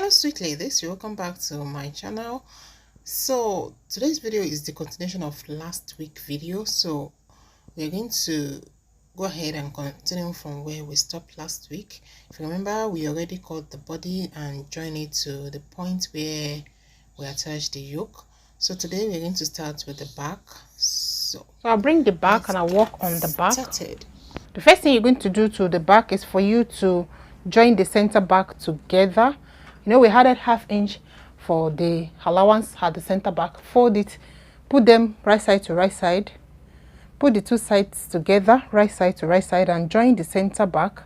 Hello sweet ladies, welcome back to my channel. So today's video is the continuation of last week video. So we're going to go ahead and continue from where we stopped last week. If you remember, we already cut the body and joined it to the point where we attached the yoke. So today we're going to start with the back. So I'll bring the back and I'll work on the back. Started. The first thing you're going to do to the back is for you to join the center back together. You know, we added ½ inch for the allowance at the center back. Fold it, put them right side to right side. Put the two sides together, right side to right side, and join the center back.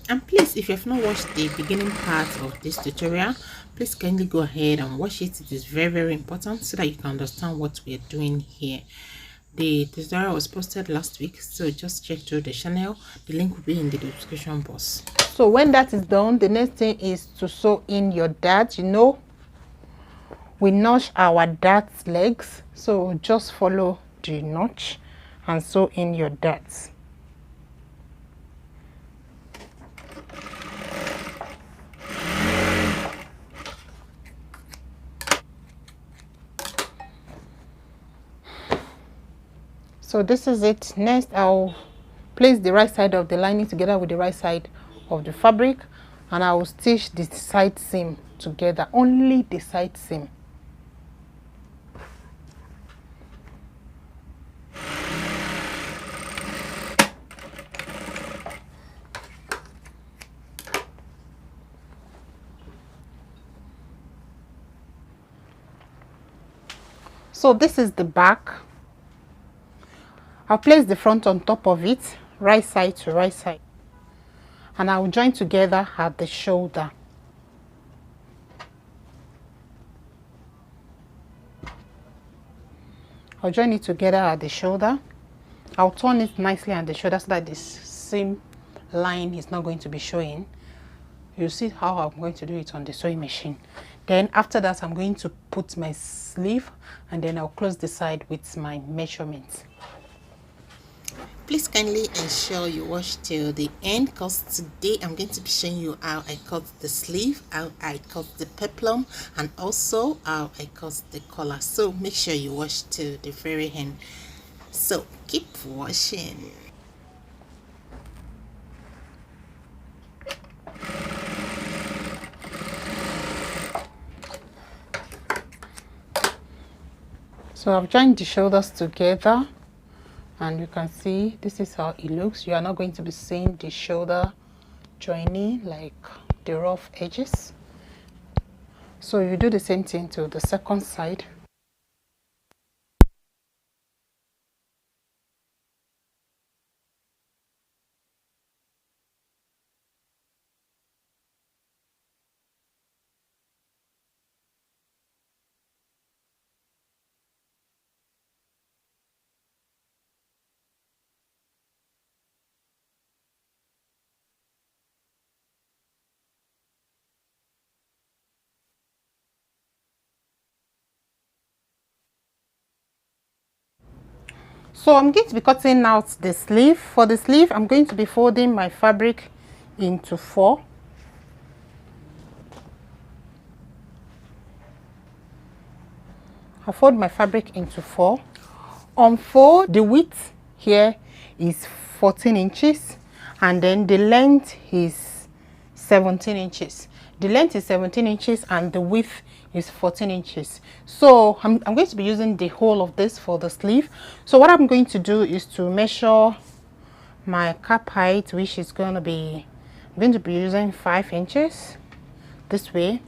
And please, if you have not watched the beginning part of this tutorial, please kindly go ahead and watch it. It is very important so that you can understand what we are doing here. The tutorial was posted last week, so just check through the channel. The link will be in the description box. So when that is done, the next thing is to sew in your dart. You know, we notch our dart legs, so just follow the notch and sew in your darts. So this is it. Next, I'll place the right side of the lining together with the right side of the fabric, and I will stitch the side seam together, only the side seam. So this is the back. I'll place the front on top of it, right side to right side, and I'll join together at the shoulder. I'll join it together at the shoulder. I'll turn it nicely at the shoulder so that this seam line is not going to be showing. You'll see how I'm going to do it on the sewing machine. Then after that, I'm going to put my sleeve, and then I'll close the side with my measurements. Please kindly ensure you watch till the end, because today I'm going to be showing you how I cut the sleeve, how I cut the peplum, and also how I cut the collar. So make sure you watch till the very end. So keep watching. So I've joined the shoulders together, and you can see this is how it looks. You are not going to be seeing the shoulder joining like the rough edges. So you do the same thing to the second side. So I'm going to be cutting out the sleeve. For the sleeve, I'm going to be folding my fabric into 4. I fold my fabric into 4. Unfold, the width here is 14 inches, and then the length is 17 inches. The length is 17 inches and the width is 14 inches. So I'm going to be using the whole of this for the sleeve. So what I'm going to do is to measure my cap height, which is going to be, I'm going to be using 5 inches this way.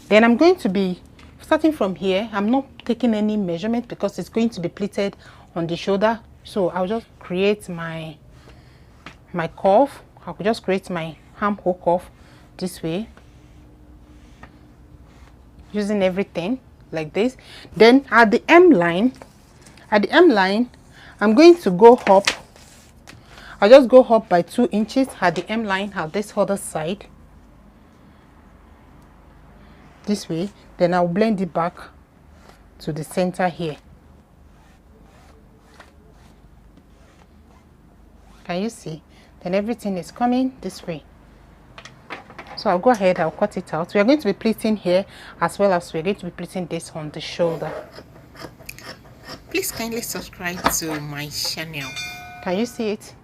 Then I'm going to be starting from here. I'm not taking any measurement because it's going to be pleated on the shoulder. So I'll just create my curve. I'll just create my armhole curve this way, using everything like this. Then at the hem line, I'm going to go up. I'll just go up by 2 inches at the hem line at this other side, this way. Then I'll blend it back to the center here. Can you see? Then everything is coming this way. So So I'll go ahead, I'll cut it out. We are going to be pleating here as well as we're going to be pleating this on the shoulder. Please kindly subscribe to my channel. Can you see it?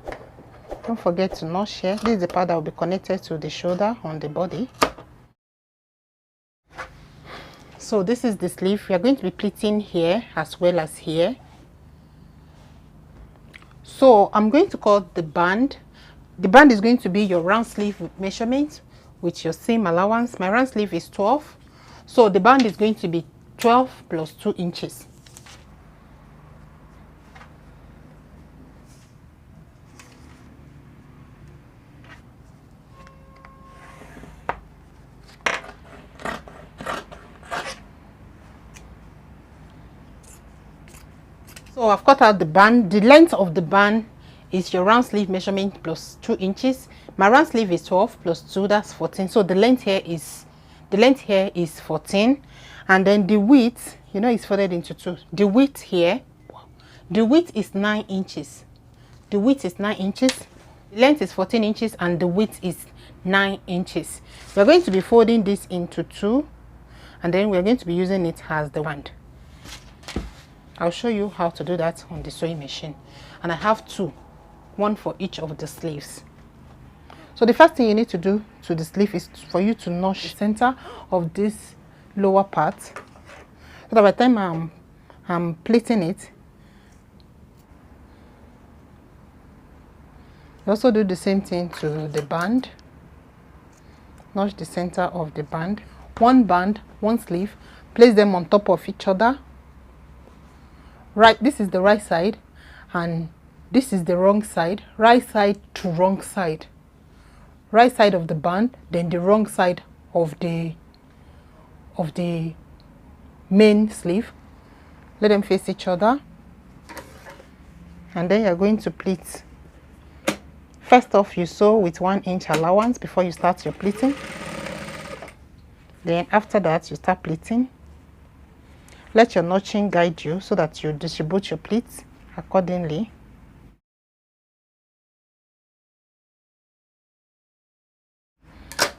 Don't forget to notch here. This is the part that will be connected to the shoulder on the body. So this is the sleeve. We are going to be pleating here as well as here. So I'm going to cut the band. The band is going to be your round sleeve measurement with your seam allowance. My round sleeve is 12. So the band is going to be 12 plus 2 inches. So I've cut out the band. The length of the band is your round sleeve measurement plus 2 inches. My round sleeve is 12 plus 2, that's 14. So the length here is 14, and then the width, you know, it's folded into 2. The width here, the width is 9 inches. The width is 9 inches. The length is 14 inches and the width is 9 inches. We're going to be folding this into 2, and then we're going to be using it as the wand. I'll show you how to do that on the sewing machine, and I have 2, one for each of the sleeves. So the first thing you need to do to the sleeve is for you to notch the center of this lower part, so that by the time I'm pleating it, you also do the same thing to the band. Notch the center of the band, one sleeve, place them on top of each other. Right, this is the right side and this is the wrong side. Right side to wrong side. Right side of the band, then the wrong side of the main sleeve. Let them face each other, and then you're going to pleat. First off, you sew with 1 inch allowance before you start your pleating. Then after that, you start pleating. Let your notching guide you so that you distribute your pleats accordingly.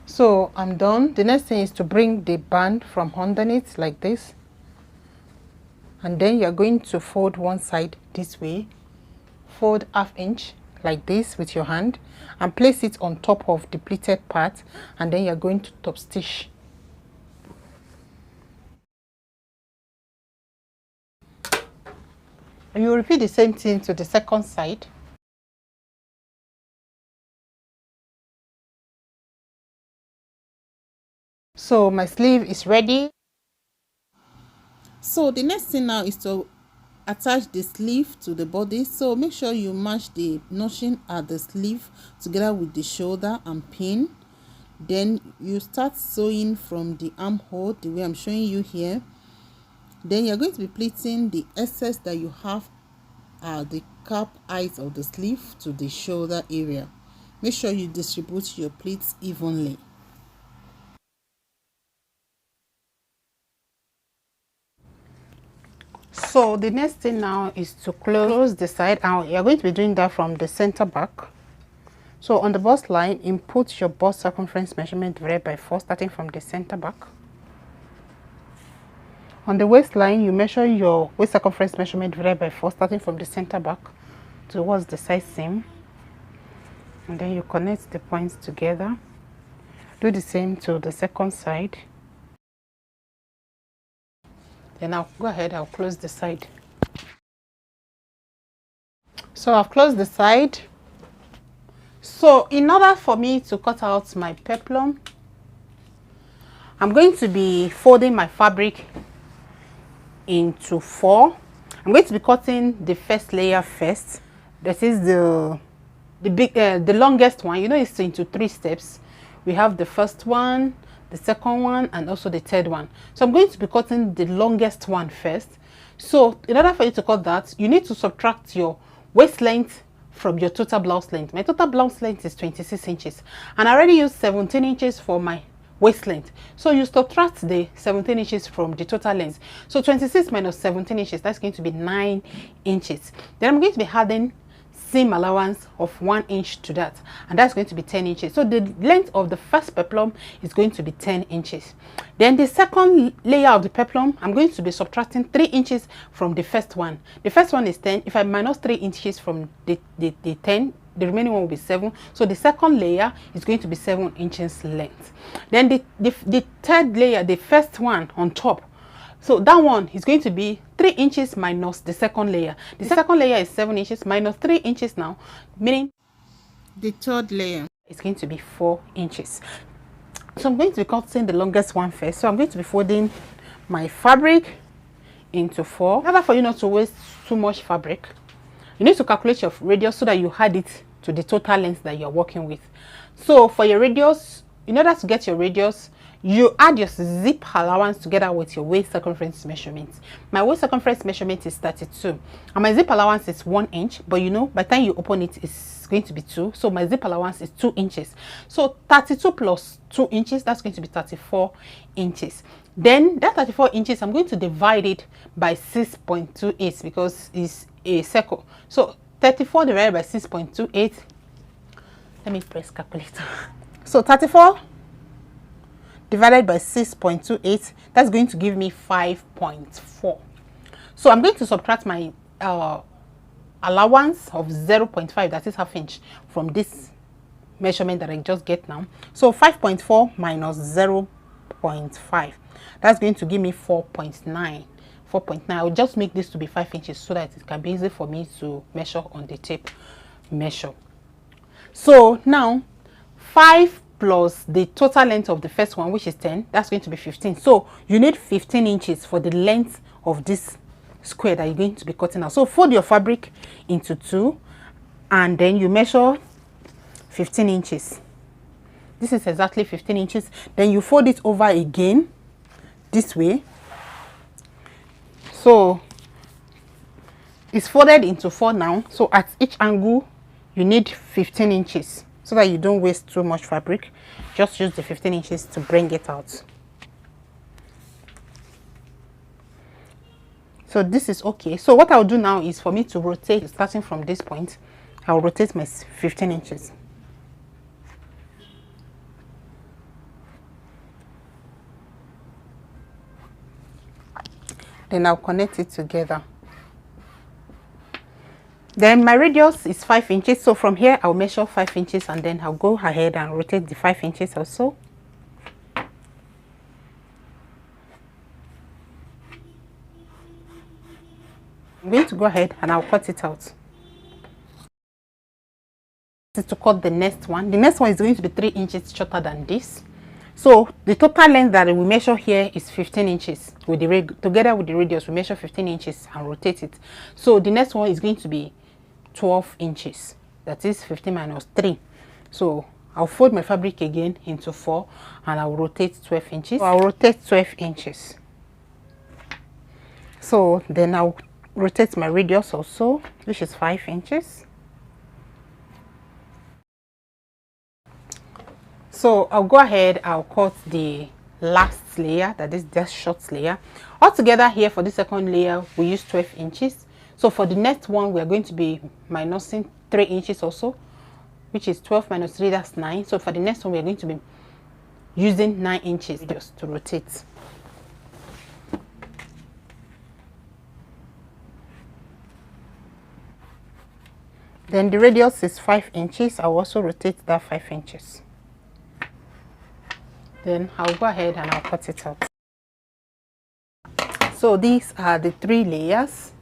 So I'm done. The next thing is to bring the band from underneath like this, and then you're going to fold one side this way. Fold 1/2 inch like this with your hand and place it on top of the pleated part, and then you're going to top stitch. And you repeat the same thing to the second side. So my sleeve is ready. So the next thing now is to attach the sleeve to the body. So make sure you match the notching at the sleeve together with the shoulder and pin. Then you start sewing from the armhole the way I'm showing you here. Then you're going to be pleating the excess that you have at the cap height of the sleeve to the shoulder area. Make sure you distribute your pleats evenly. So the next thing now is to close the side, and you're going to be doing that from the center back. So on the bust line, input your bust circumference measurement divided by 4, starting from the center back. On the waistline, you measure your waist circumference measurement divided by 4, starting from the center back towards the side seam. And then you connect the points together. Do the same to the second side. Then I'll go ahead, I'll close the side. So I've closed the side. So in order for me to cut out my peplum, I'm going to be folding my fabric into 4. I'm going to be cutting the first layer first. That is the longest one. You know, it's into 3 steps. We have the first one, the second one, and also the third one. So I'm going to be cutting the longest one first. So in order for you to cut that, you need to subtract your waist length from your total blouse length. My total blouse length is 26 inches, and I already used 17 inches for my waist length. So you subtract the 17 inches from the total length. So 26 minus 17 inches, that's going to be 9 inches. Then I'm going to be adding seam allowance of 1 inch to that, and that's going to be 10 inches. So the length of the first peplum is going to be 10 inches. Then the second layer of the peplum, I'm going to be subtracting 3 inches from the first one. The first one is 10. If I minus 3 inches from the 10, the remaining one will be 7. So the second layer is going to be 7 inches length. Then the third layer, the first one on top, so that one is going to be 3 inches minus the second layer. The second layer is 7 inches minus 3 inches now, meaning The third layer is going to be 4 inches. So I'm going to be cutting the longest one first. So I'm going to be folding my fabric into 4. In order for you not to waste too much fabric, you need to calculate your radius so that you add it to the total length that you're working with. So for your radius, in order to get your radius, you add your zip allowance together with your waist circumference measurement. My waist circumference measurement is 32 and my zip allowance is 1 inch, but you know, by the time you open it, it's going to be 2. So my zip allowance is 2 inches. So 32 plus 2 inches, that's going to be 34 inches. Then that 34 inches, I'm going to divide it by 6.28 because it's a circle. So 34 divided by 6.28, let me press calculator. So 34 divided by 6.28, that's going to give me 5.4. So I'm going to subtract my allowance of 0.5, that is half inch, from this measurement that I just get now. So 5.4 minus 0.5, that's going to give me 4.9. 4.9. I'll just make this to be 5 inches so that it can be easy for me to measure on the tape measure. So now 5 plus the total length of the first one, which is 10, that's going to be 15. So you need 15 inches for the length of this square that you're going to be cutting out. So fold your fabric into 2 and then you measure 15 inches. This is exactly 15 inches. Then you fold it over again this way. So it's folded into 4 now. So at each angle you need 15 inches so that you don't waste too much fabric. Just use the 15 inches to bring it out. So this is okay. So what I'll do now is for me to rotate, starting from this point, I'll rotate my 15 inches. Then I'll connect it together. Then my radius is 5 inches. So from here, I'll measure 5 inches and then I'll go ahead and rotate the 5 inches also. I'm going to go ahead and I'll cut it out. To cut the next one. The next one is going to be 3 inches shorter than this. So the total length that we measure here is 15 inches. With the together with the radius, we measure 15 inches and rotate it. So the next one is going to be 12 inches. That is 15 minus 3. So I'll fold my fabric again into 4 and I'll rotate 12 inches. So I'll rotate 12 inches. So then I'll rotate my radius also, which is 5 inches. So I'll go ahead, I'll cut the last layer, that is the short layer. Altogether here for the second layer, we use 12 inches. So for the next one, we are going to be minusing 3 inches also, which is 12 minus 3, that's 9. So for the next one, we are going to be using 9 inches just to rotate. Then the radius is 5 inches. I'll also rotate that 5 inches. Then I'll go ahead and I'll cut it out. So these are the 3 layers.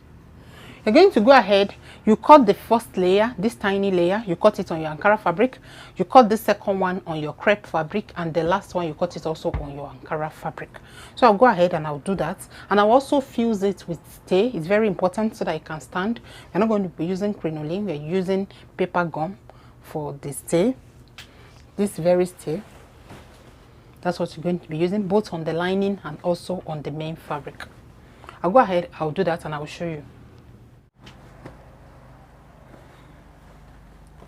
You're going to go ahead, you cut the first layer, this tiny layer, you cut it on your Ankara fabric. You cut the second one on your crepe fabric, and the last one you cut it also on your Ankara fabric. So I'll go ahead and I'll do that, and I'll also fuse it with stay. It's very important so that it can stand. We're not going to be using crinoline, we're using paper gum for the stay. This very stay. That's what you're going to be using, both on the lining and also on the main fabric. I'll go ahead, I'll do that and I'll show you.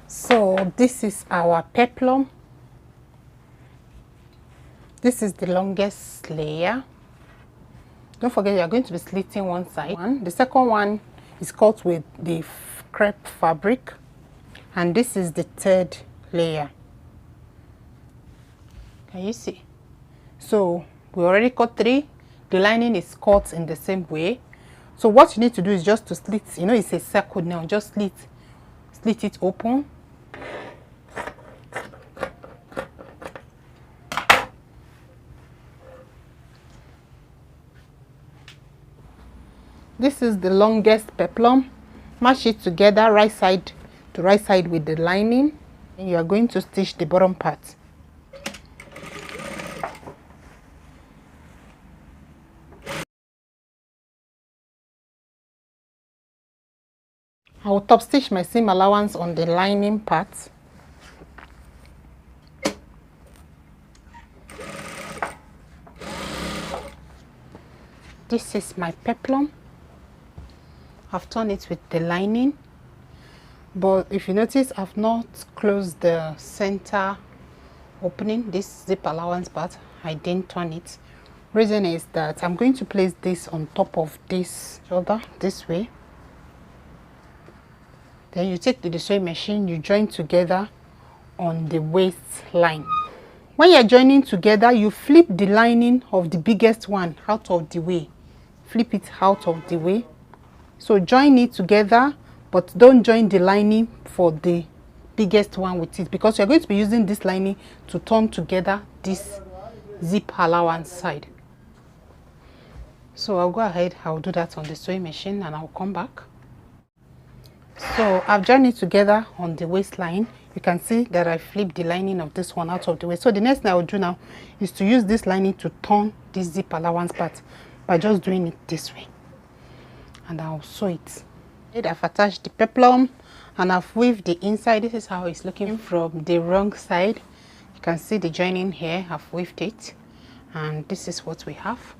So this is our peplum. This is the longest layer. Don't forget, you're going to be slitting one side. The second one is cut with the crepe fabric. and this is the third layer. Can you see? So we already cut 3. The lining is cut in the same way. So what you need to do is just to slit, you know, it's a circle now, just slit it open. This is the longest peplum. Match it together right side to right side with the lining, and you are going to stitch the bottom part. I will top stitch my seam allowance on the lining part. This is my peplum. I've torn it with the lining, but if you notice, I've not closed the center opening, this zip allowance part. I didn't turn it. Reason is that I'm going to place this on top of this shoulder this way. Then you take to the sewing machine, you join together on the waistline. When you're joining together, you flip the lining of the biggest one out of the way. Flip it out of the way. So join it together, but don't join the lining for the biggest one with it, because you're going to be using this lining to turn together this zip allowance side. So I'll go ahead, I'll do that on the sewing machine and I'll come back. So I've joined it together on the waistline. You can see that I flipped the lining of this one out of the way. So the next thing I will do now is to use this lining to turn this zip allowance part by just doing it this way. And I'll sew it. I've attached the peplum and I've weaved the inside. This is how it's looking from the wrong side. You can see the joining here. I've weaved it, and this is what we have.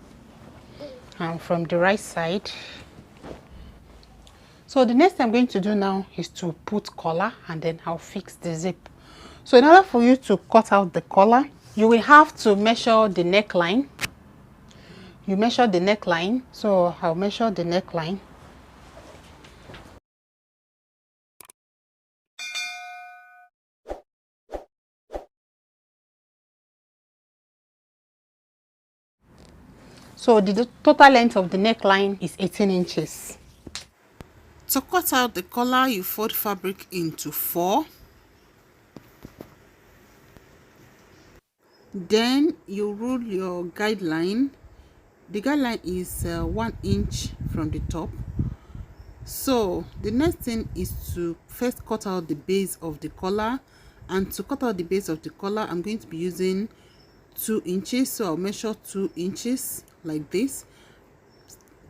And from the right side. So the next thing I'm going to do now is to put collar, and then I'll fix the zip. So in order for you to cut out the collar, you will have to measure the neckline. You measure the neckline. So I'll measure the neckline. So the total length of the neckline is 18 inches. To cut out the collar, you fold fabric into 4. Then you rule your guideline. The guideline is 1 inch from the top. So the next thing is to first cut out the base of the collar. And to cut out the base of the collar, I'm going to be using 2 inches. So I'll measure 2 inches like this.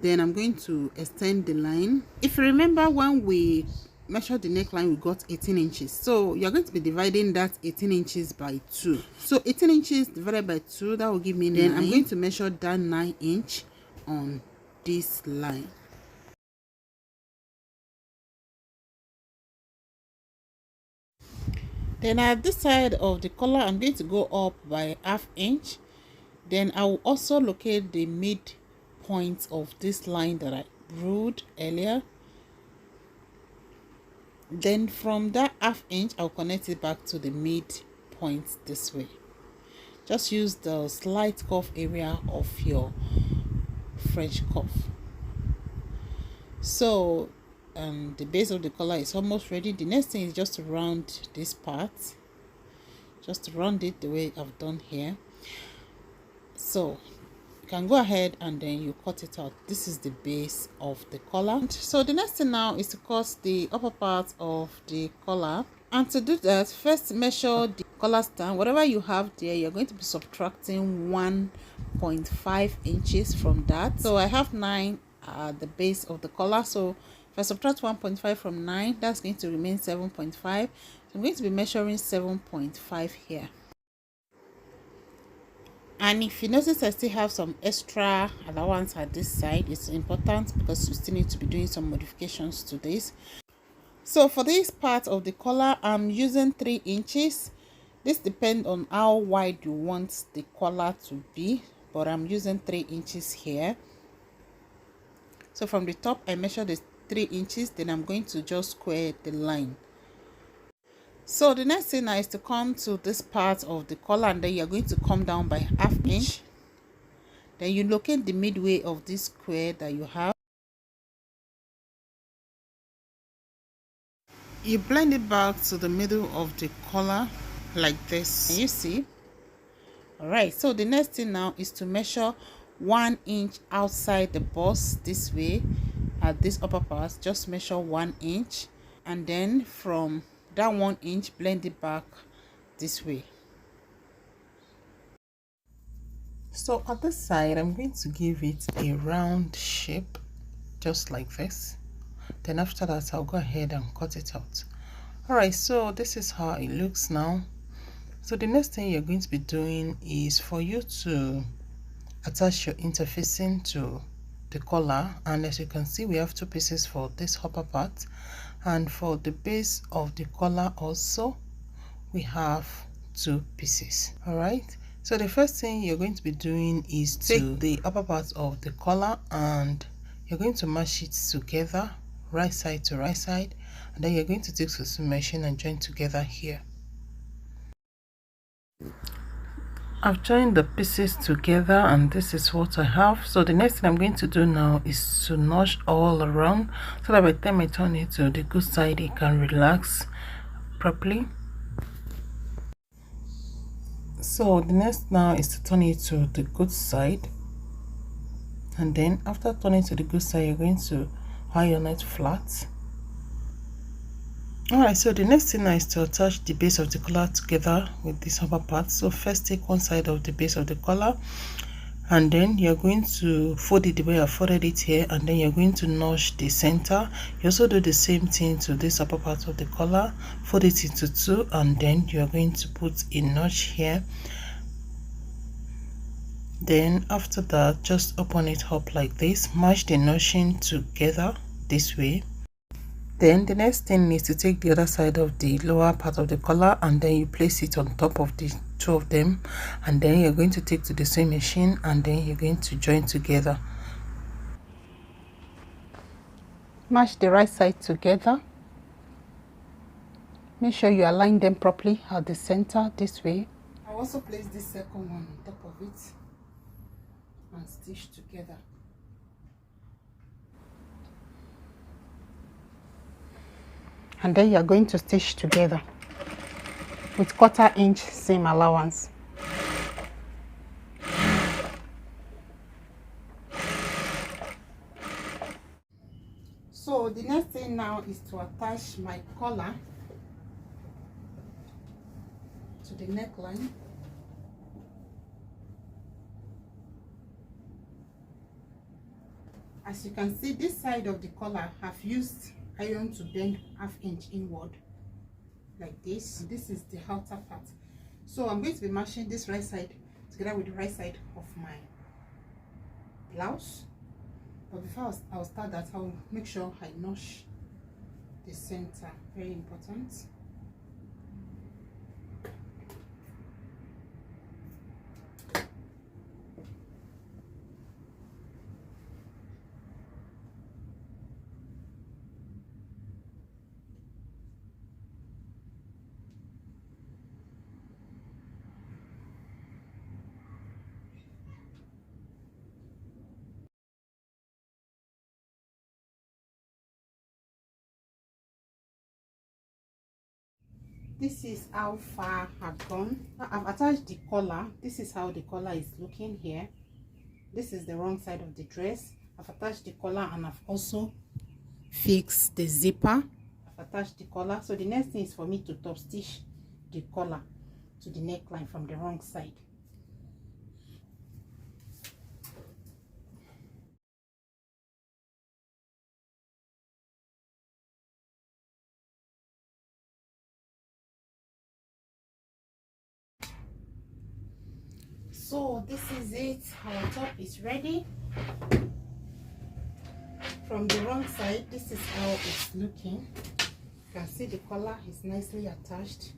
Then I'm going to extend the line. If you remember, when we measured the neckline, we got 18 inches. So you're going to be dividing that 18 inches by 2. So 18 inches divided by 2, that will give me 9. Then I'm going to measure that 9 inch on this line. Then at this side of the collar, I'm going to go up by ½ inch. Then I will also locate the mid point of this line that I ruled earlier. Then from that ½ inch, I'll connect it back to the mid point this way. Just use the slight cuff area of your French cuff. So the base of the collar is almost ready. The next thing is just to round this part. Just round it the way I've done here. So you can go ahead and then you cut it out. This is the base of the collar. So the next thing now is to cut the upper part of the collar. And to do that, first measure the collar stand. Whatever you have there, you're going to be subtracting 1.5 inches from that. So I have 9 at the base of the collar. So if I subtract 1.5 from 9, that's going to remain 7.5. So I'm going to be measuring 7.5 here. And if you notice, I still have some extra allowance at this side. It's important because you still need to be doing some modifications to this. So for this part of the collar, I'm using 3 inches. This depends on how wide you want the collar to be, but I'm using 3 inches here. So from the top, I measure the 3 inches. Then I'm going to just square the line. So the next thing now is to come to this part of the collar, and then you're going to come down by ½ inch. Then you locate the midway of this square that you have. You blend it back to the middle of the collar like this. Can you see? All right, so the next thing now is to measure 1 inch outside the bust this way at this upper part. Just measure 1 inch, and then from that 1 inch blend it back this way. So at this side, I'm going to give it a round shape, just like this. Then after that, I'll go ahead and cut it out. Alright, so this is how it looks now. So the next thing you're going to be doing is for you to attach your interfacing to the collar. And as you can see, we have 2 pieces for this upper part, and for the base of the collar also we have 2 pieces. All right, so the first thing you're going to be doing is to take the upper part of the collar and you're going to mash it together, right side to right side, and then you're going to take the machine and join together here. I've joined the pieces together and this is what I have. So the next thing I'm going to do now is to notch all around so that by the time I turn it to the good side, it can relax properly. So the next now is to turn it to the good side, and then after turning to the good side, you're going to iron it flat. Alright, so the next thing now is to attach the base of the collar together with this upper part. So first take one side of the base of the collar, and then you're going to fold it the way I folded it here, and then you're going to notch the center. You also do the same thing to this upper part of the collar, fold it into 2, and then you're going to put a notch here. Then after that, just open it up like this, match the notching together this way. Then the next thing is to take the other side of the lower part of the collar and then you place it on top of the 2 of them, and then you're going to take to the sewing machine and then you're going to join together. Match the right side together. Make sure you align them properly at the center this way. I'll also place this second one on top of it and stitch together. And then you're going to stitch together with 1/4 inch seam allowance. So the next thing now is to attach my collar to the neckline. As you can see, this side of the collar I've used iron to bend 1/2 inch inward like this. This is the outer part. So I'm going to be matching this right side together with the right side of my blouse. But before I'll start that, I'll make sure I notch the center. Very important. This is how far I've gone. I've attached the collar. This is how the collar is looking here. This is the wrong side of the dress. I've attached the collar and I've also fixed the zipper. I've attached the collar. So the next thing is for me to top stitch the collar to the neckline from the wrong side. So this is it. Our top is ready. From the wrong side, this is how it's looking. You can see the collar is nicely attached.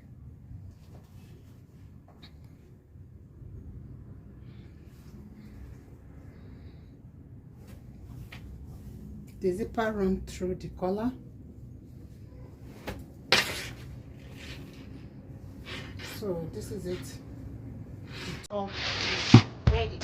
The zipper runs through the collar. So this is it. The top is ready.